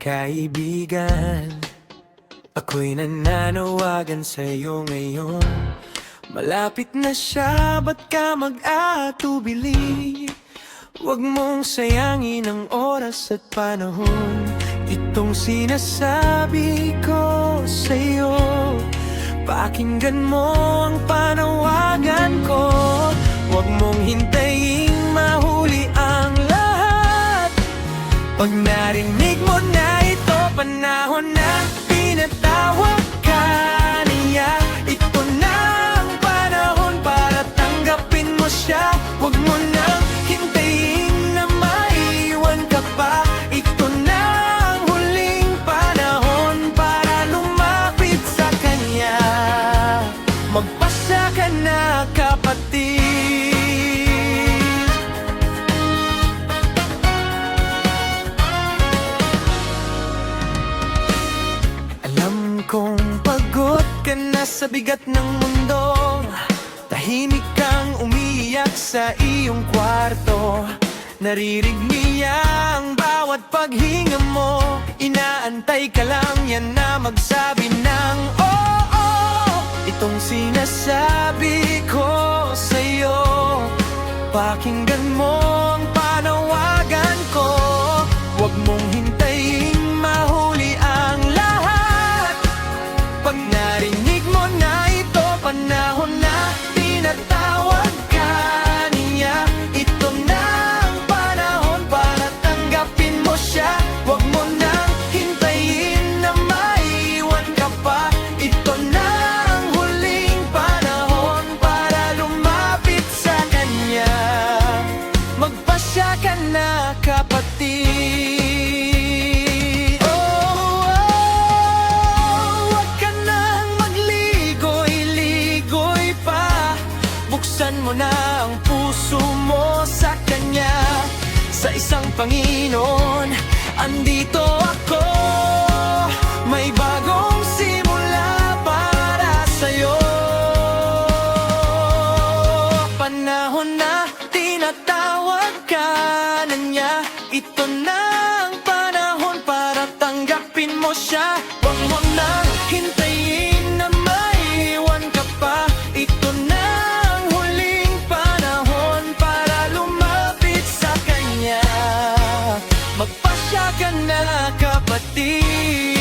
kaibigan, ako'y nananawagan sa'yo ngayon. Malapit na siya, ba't ka mag-atubili? Huwag mong sayangin ang oras at panahon. Itong sinasabi ko sa'yo, pakinggan mo ang panawagan ko. Huwag mong hintayin mahuli ang lahat. Pag narinig mo na ito, panahon na pinatawag ka niya. Ito na ang panahon para tanggapin mo siya. Huwag mo nang hintayin na maiwan ka pa. Ito na ang huling panahon para lumapit sa kanya. Magpasya ka na, kapatid. Kung pagod ka na sa bigat ng mundo, tahimik kang umiiyak sa iyong kwarto. Naririnig niya ang bawat paghinga mo. Inaantay ka lang yan na magsabi ng oo. Itong sinasabi ko sa'yo, pakinggan mo ang panawagan ko. Huwag mong hintayin mahuli ang lahat. Pag narinig mo na ito, panahon na tinatawag ka niya. Ito na ang panahon para tanggapin mo siya. Huwag mo nang hintayin na maiwan ka pa. Ito na ang huling panahon para lumapit sa kanya. Magpasya ka na, kapatid. Buksan mo na ang puso mo sa kanya. Sa isang Panginoon, andito ako. May bagong simula para sa'yo. Panahon na tinatawag ka na niya. Ito na ang panahon para tanggapin mo siya. Huwag mo nang hintayin na maiwan ka pa. Ito na magpasya ka na, kapatid.